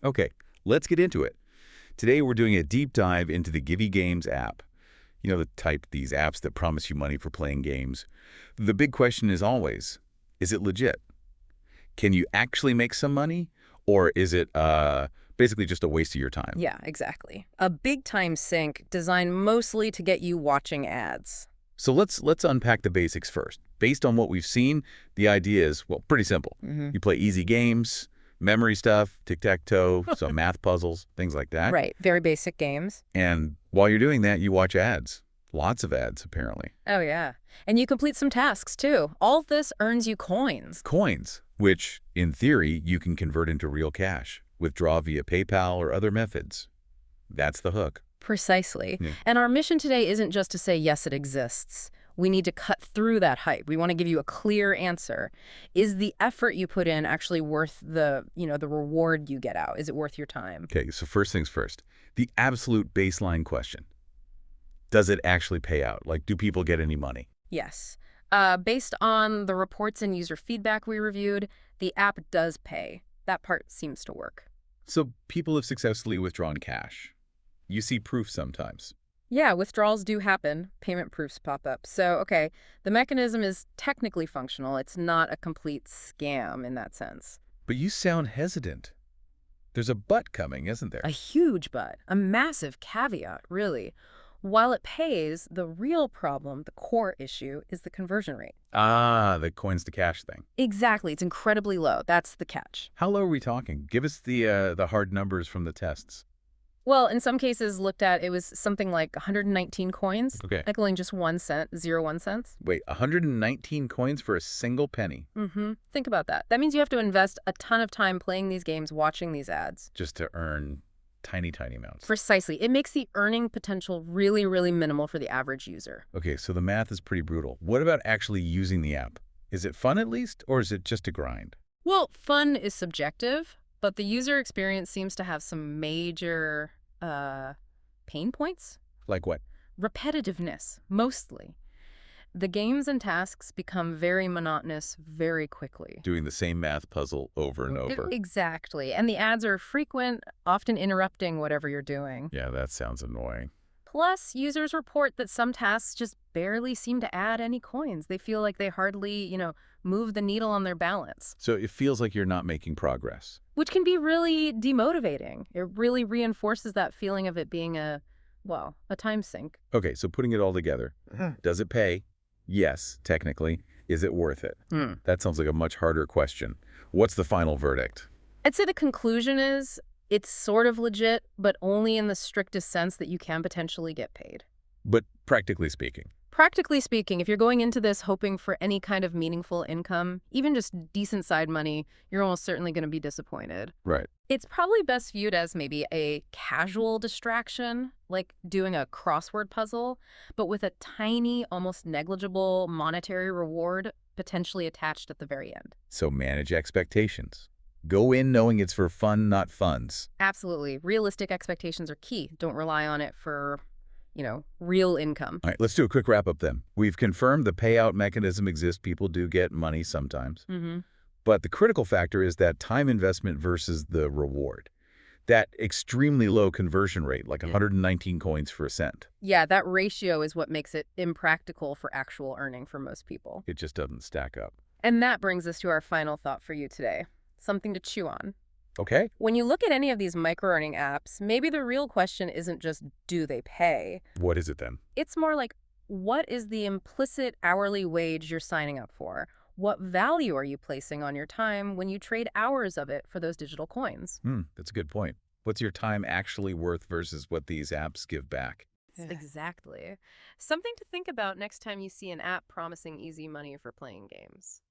Okay, let's get into it. Today we're doing a deep dive into the Givvy Games app. You know, the type, these apps that promise you money for playing games. The big question is always, is it legit? Can you actually make some money? Or is it basically just a waste of your time? Yeah, exactly. A big-time sink designed mostly to get you watching ads. So let's unpack the basics first. Based on what we've seen, the idea is, well, pretty simple. Hmm. You play easy games, memory stuff, tic-tac-toe, some math puzzles, things like that. Right, very basic games. And while you're doing that, you watch ads. Lots of ads, apparently. Oh, yeah. And you complete some tasks, too. All of this earns you coins. Coins, which, in theory, you can convert into real cash, withdraw via PayPal or other methods. That's the hook. Precisely. Yeah. And our mission today isn't just to say, yes, it exists. We need to cut through that hype. We want to give you a clear answer. Is the effort you put in actually worth the reward you get out? Is it worth your time? Okay, so first things first. The absolute baseline question. Does it actually pay out? Like, do people get any money? Yes. Based on the reports and user feedback we reviewed, the app does pay. That part seems to work. So people have successfully withdrawn cash. You see proof sometimes. Yeah, withdrawals do happen. Payment proofs pop up. So, okay, the mechanism is technically functional. It's not a complete scam in that sense. But you sound hesitant. There's a but coming, isn't A there? huge but, a massive caveat, really. While it pays, the real problem, the core issue, is the conversion rate. Ah, the coins to cash thing. Exactly, it's incredibly low. That's the catch. How low are we talking? Give us the hard numbers from the tests. Well, in some cases looked at, it was something like 119 coins, Okay. equaling just 1 cent, 0 cents. Wait, 119 coins for a single penny Think about that. That means you have to invest a ton of time playing these games, watching these ads. just to earn tiny, tiny amounts. Precisely. It makes the earning potential really, really minimal for the average user. Okay, so the math is pretty brutal. What about actually using the app? Is it fun at least, or is it just a grind? Well, fun is subjective, but the user experience seems to have some major pain points. Like what? Repetitiveness, mostly. The games and tasks become very monotonous very quickly. Doing the same math puzzle over and over. Exactly. And the ads are frequent, often interrupting whatever you're doing. Yeah, that sounds annoying. Plus, users report that some tasks just barely seem to add any coins. They feel like they hardly, move the needle on their balance, So it feels like you're not making progress. which can be really demotivating. It really reinforces that feeling of it being a time sink. Okay, so putting it all together. Does it pay? Yes, technically. Is it worth it? That sounds like a much harder question. What's the final verdict? I'd say the conclusion is it's sort of legit, but only in the strictest sense that you can potentially get paid. But practically speaking. Practically speaking, if you're going into this hoping for any kind of meaningful income, even just decent side money, you're almost certainly going to be disappointed. Right. It's probably best viewed as maybe a casual distraction, like doing a crossword puzzle, but with a tiny, almost negligible monetary reward potentially attached at the very end. So manage expectations. Go in knowing it's for fun, not funds. Absolutely. Realistic expectations are key. Don't rely on it for, real income. All right, let's do a quick wrap up then. We've confirmed the payout mechanism exists. People do get money sometimes. But the critical factor is that time investment versus the reward. That extremely low conversion rate, like 119 coins for a cent. Yeah, that ratio is what makes it impractical for actual earning for most people. It just doesn't stack up. And that brings us to our final thought for you today. Something to chew on. Okay? When you look at any of these micro-earning apps, maybe the real question isn't just, do they pay? What is it then? It's more like, what is the implicit hourly wage you're signing up for? What value are you placing on your time when you trade hours of it for those digital coins? That's a good point. What's your time actually worth versus what these apps give back? Exactly. Something to think about next time you see an app promising easy money for playing games.